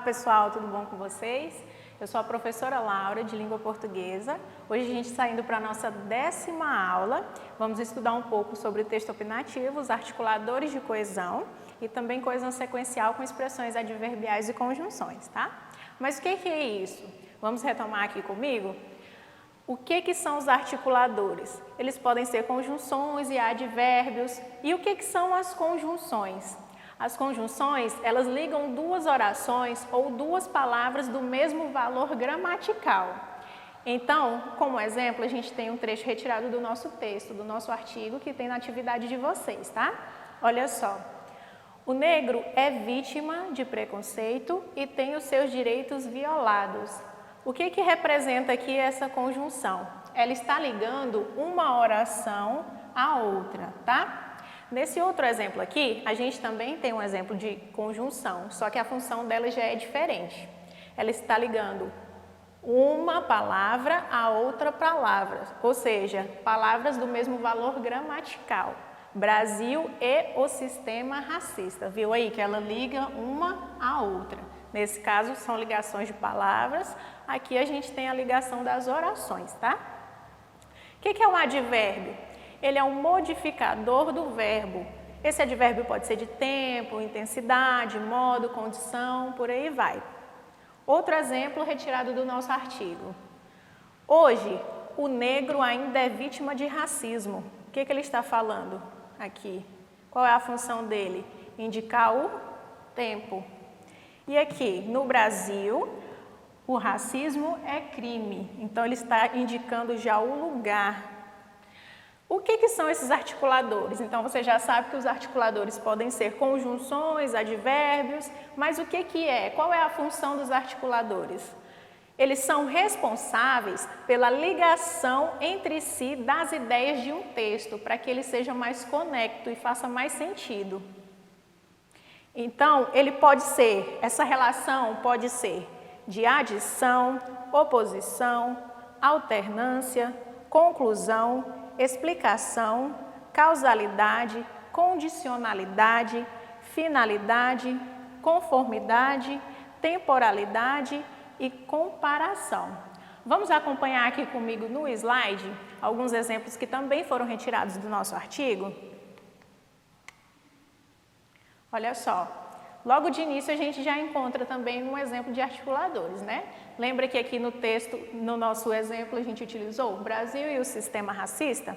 pessoal, tudo bom com vocês? Eu sou a professora Laura, de Língua Portuguesa. Hoje a gente está indo para a nossa 10ª aula. Vamos estudar um pouco sobre o texto opinativo, os articuladores de coesão e também coesão sequencial com expressões adverbiais e conjunções, tá? Mas o que é isso? Vamos retomar aqui comigo? O que são os articuladores? Eles podem ser conjunções e advérbios. E o que são as conjunções? As conjunções, elas ligam duas orações ou duas palavras do mesmo valor gramatical. Então, como exemplo, a gente tem um trecho retirado do nosso texto, do nosso artigo, que tem na atividade de vocês, tá? Olha só. O negro é vítima de preconceito e tem os seus direitos violados. O que representa aqui essa conjunção? Ela está ligando uma oração à outra, tá? Nesse outro exemplo aqui, a gente também tem um exemplo de conjunção, só que a função dela já é diferente. Ela está ligando uma palavra a outra palavra, ou seja, palavras do mesmo valor gramatical. Brasil e o sistema racista. Viu aí que ela liga uma à outra. Nesse caso, são ligações de palavras. Aqui a gente tem a ligação das orações, tá? O que é um advérbio? Ele é um modificador do verbo. Esse advérbio pode ser de tempo, intensidade, modo, condição, por aí vai. Outro exemplo retirado do nosso artigo. Hoje, o negro ainda é vítima de racismo. O que ele está falando aqui? Qual é a função dele? Indicar o tempo. E aqui, no Brasil, o racismo é crime. Então, ele está indicando já o lugar. O que são esses articuladores? Então, você já sabe que os articuladores podem ser conjunções, advérbios, mas o que é? Qual é a função dos articuladores? Eles são responsáveis pela ligação entre si das ideias de um texto, para que ele seja mais conecto e faça mais sentido. Então, essa relação pode ser de adição, oposição, alternância, conclusão, explicação, causalidade, condicionalidade, finalidade, conformidade, temporalidade e comparação. Vamos acompanhar aqui comigo no slide alguns exemplos que também foram retirados do nosso artigo? Olha só, logo de início a gente já encontra também um exemplo de articuladores, né? Lembra que aqui no texto, no nosso exemplo, a gente utilizou o Brasil e o sistema racista?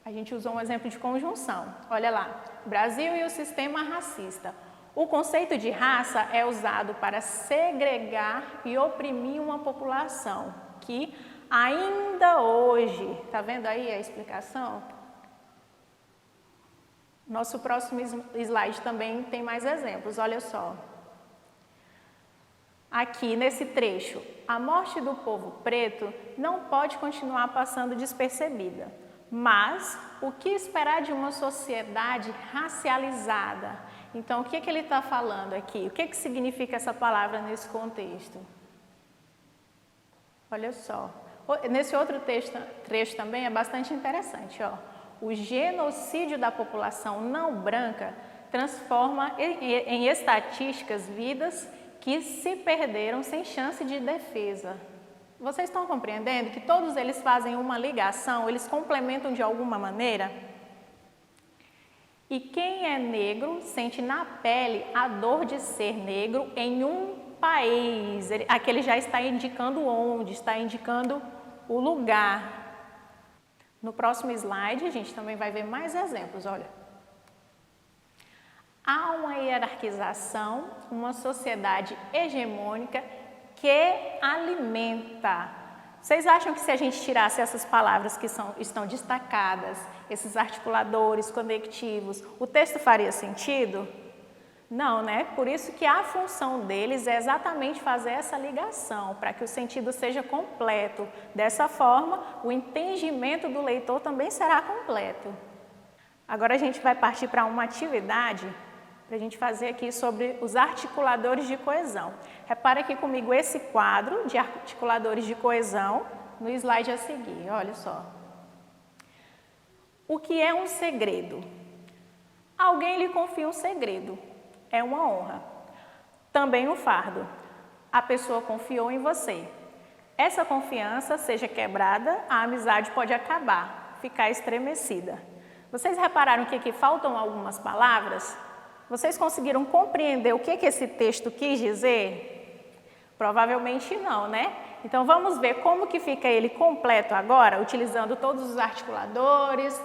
A gente usou um exemplo de conjunção. Olha lá, Brasil e o sistema racista. O conceito de raça é usado para segregar e oprimir uma população que ainda hoje, tá vendo aí a explicação? Nosso próximo slide também tem mais exemplos, olha só. Aqui nesse trecho, a morte do povo preto não pode continuar passando despercebida, mas o que esperar de uma sociedade racializada? Então, o que ele está falando aqui? O que significa essa palavra nesse contexto? Olha só, nesse outro trecho também é bastante interessante, ó. O genocídio da população não branca transforma em estatísticas vidas que se perderam sem chance de defesa. Vocês estão compreendendo que todos eles fazem uma ligação, eles complementam de alguma maneira? E quem é negro sente na pele a dor de ser negro em um país. Aqui ele já está indicando onde, está indicando o lugar. No próximo slide, a gente também vai ver mais exemplos, olha. Há uma hierarquização, uma sociedade hegemônica que alimenta. Vocês acham que se a gente tirasse essas palavras que estão destacadas, esses articuladores, conectivos, o texto faria sentido? Não, né? Por isso que a função deles é exatamente fazer essa ligação, para que o sentido seja completo. Dessa forma, o entendimento do leitor também será completo. Agora a gente vai partir para uma atividade para a gente fazer aqui sobre os articuladores de coesão. Repara aqui comigo esse quadro de articuladores de coesão no slide a seguir, olha só. O que é um segredo? Alguém lhe confia um segredo, é uma honra. Também um fardo. A pessoa confiou em você. Essa confiança seja quebrada, a amizade pode acabar, ficar estremecida. Vocês repararam que aqui faltam algumas palavras? Vocês conseguiram compreender o que esse texto quis dizer? Provavelmente não, né? Então vamos ver como que fica ele completo agora, utilizando todos os articuladores,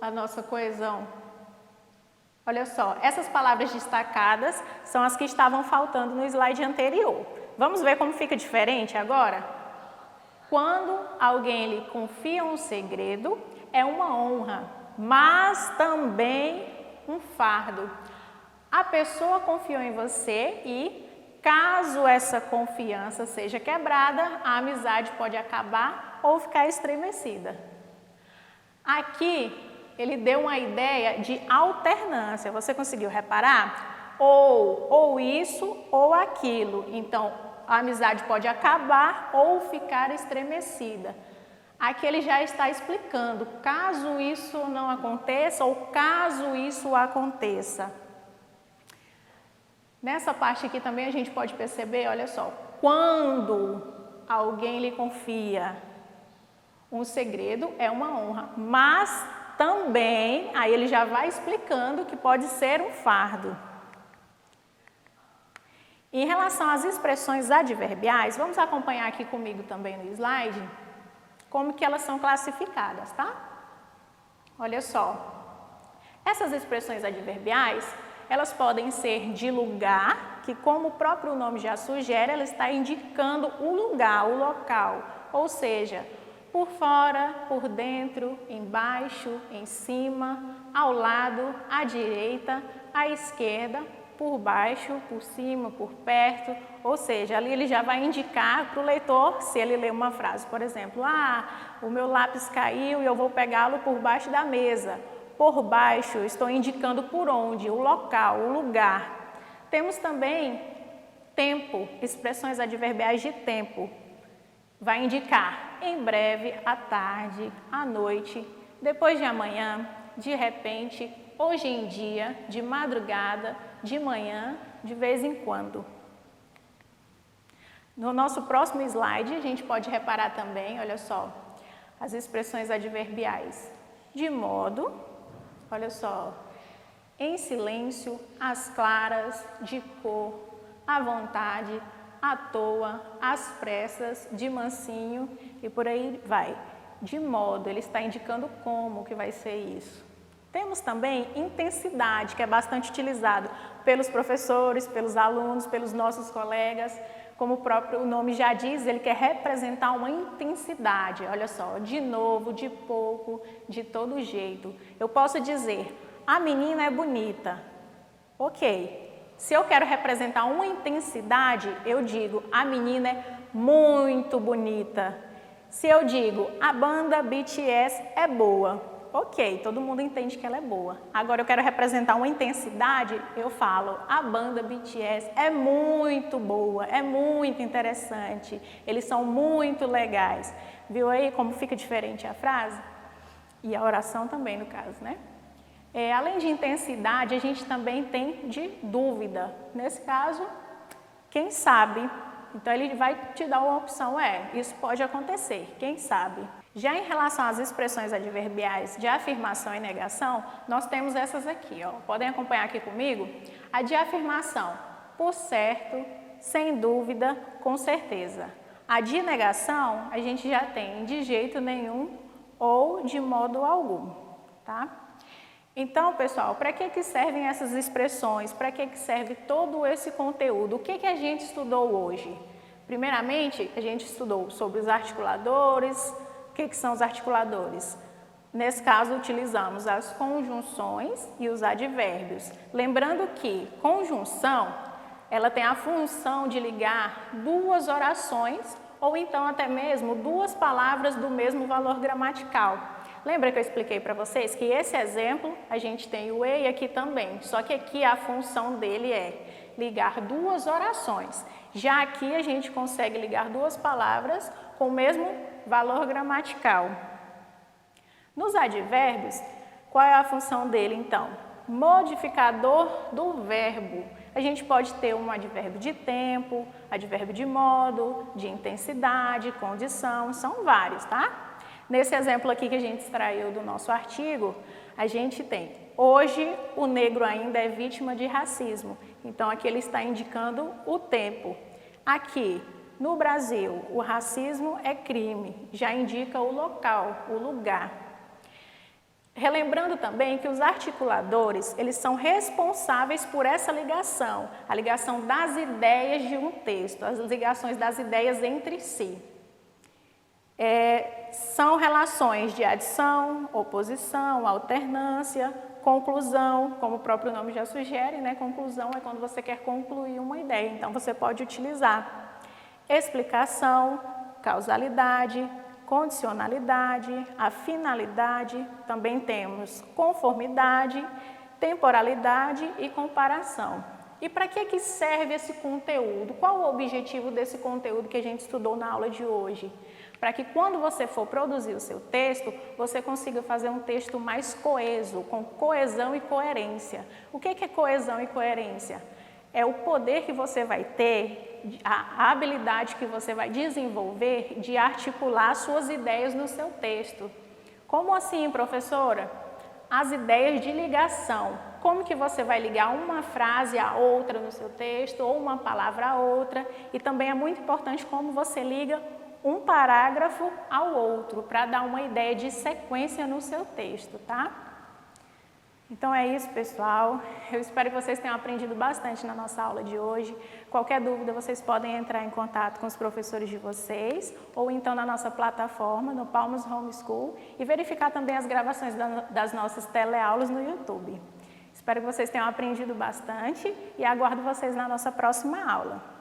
a nossa coesão. Olha só, essas palavras destacadas são as que estavam faltando no slide anterior. Vamos ver como fica diferente agora? Quando alguém lhe confia um segredo, é uma honra, mas também um fardo. A pessoa confiou em você e, caso essa confiança seja quebrada, a amizade pode acabar ou ficar estremecida. Aqui, ele deu uma ideia de alternância. Você conseguiu reparar? Ou isso ou aquilo. Então, a amizade pode acabar ou ficar estremecida. Aqui ele já está explicando, caso isso não aconteça ou caso isso aconteça. Nessa parte aqui também a gente pode perceber, olha só, quando alguém lhe confia um segredo, é uma honra, mas também, aí ele já vai explicando que pode ser um fardo. Em relação às expressões adverbiais, vamos acompanhar aqui comigo também no slide, como que elas são classificadas, tá? Olha só, essas expressões adverbiais, elas podem ser de lugar, que como o próprio nome já sugere, ela está indicando o lugar, o local, ou seja, por fora, por dentro, embaixo, em cima, ao lado, à direita, à esquerda, por baixo, por cima, por perto, ou seja, ali ele já vai indicar para o leitor, se ele ler uma frase, por exemplo, o meu lápis caiu e eu vou pegá-lo por baixo da mesa. Por baixo, estou indicando por onde, o local, o lugar. Temos também tempo, expressões adverbiais de tempo. Vai indicar em breve, à tarde, à noite, depois de amanhã, de repente, hoje em dia, de madrugada, de manhã, de vez em quando. No nosso próximo slide, a gente pode reparar também, olha só, as expressões adverbiais. De modo, olha só, em silêncio, às claras, de cor, à vontade, à toa, às pressas, de mansinho e por aí vai. De modo, ele está indicando como que vai ser isso. Temos também intensidade, que é bastante utilizado pelos professores, pelos alunos, pelos nossos colegas. Como o próprio nome já diz, ele quer representar uma intensidade. Olha só, de novo, de pouco, de todo jeito. Eu posso dizer, a menina é bonita. Ok. Se eu quero representar uma intensidade, eu digo, a menina é muito bonita. Se eu digo, a banda BTS é boa. Ok, todo mundo entende que ela é boa. Agora eu quero representar uma intensidade, eu falo, a banda BTS é muito boa, é muito interessante, eles são muito legais. Viu aí como fica diferente a frase? E a oração também, no caso, né? Além de intensidade, a gente também tem de dúvida. Nesse caso, quem sabe? Então, ele vai te dar uma opção, isso pode acontecer, quem sabe? Já em relação às expressões adverbiais de afirmação e negação, nós temos essas aqui, ó. Podem acompanhar aqui comigo? A de afirmação, por certo, sem dúvida, com certeza. A de negação, a gente já tem de jeito nenhum ou de modo algum, tá? Então, pessoal, para que servem essas expressões? Para que serve todo esse conteúdo? O que a gente estudou hoje? Primeiramente, a gente estudou sobre os articuladores. O que são os articuladores? Nesse caso, utilizamos as conjunções e os advérbios. Lembrando que conjunção, ela tem a função de ligar duas orações ou então até mesmo duas palavras do mesmo valor gramatical. Lembra que eu expliquei para vocês que esse exemplo, a gente tem o e aqui também, só que aqui a função dele é ligar duas orações. Já aqui a gente consegue ligar duas palavras com o mesmo valor gramatical. Nos advérbios, qual é a função dele então? Modificador do verbo. A gente pode ter um advérbio de tempo, advérbio de modo, de intensidade, condição, são vários, tá? Nesse exemplo aqui que a gente extraiu do nosso artigo, a gente tem: hoje o negro ainda é vítima de racismo. Então aqui ele está indicando o tempo. Aqui, no Brasil, o racismo é crime, já indica o local, o lugar. Relembrando também que os articuladores, eles são responsáveis por essa ligação, a ligação das ideias de um texto, as ligações das ideias entre si. São relações de adição, oposição, alternância, conclusão, como o próprio nome já sugere, né? Conclusão é quando você quer concluir uma ideia, então você pode utilizar explicação, causalidade, condicionalidade, a finalidade, também temos conformidade, temporalidade e comparação. E para que serve esse conteúdo? Qual o objetivo desse conteúdo que a gente estudou na aula de hoje? Para que quando você for produzir o seu texto, você consiga fazer um texto mais coeso, com coesão e coerência. O que é coesão e coerência? É o poder que você vai ter, a habilidade que você vai desenvolver de articular suas ideias no seu texto. Como assim, professora? As ideias de ligação. Como que você vai ligar uma frase a outra no seu texto, ou uma palavra a outra. E também é muito importante como você liga um parágrafo ao outro, para dar uma ideia de sequência no seu texto, tá? Então é isso, pessoal. Eu espero que vocês tenham aprendido bastante na nossa aula de hoje. Qualquer dúvida, vocês podem entrar em contato com os professores de vocês, ou então na nossa plataforma, no Palmas Homeschool, e verificar também as gravações das nossas teleaulas no YouTube. Espero que vocês tenham aprendido bastante e aguardo vocês na nossa próxima aula.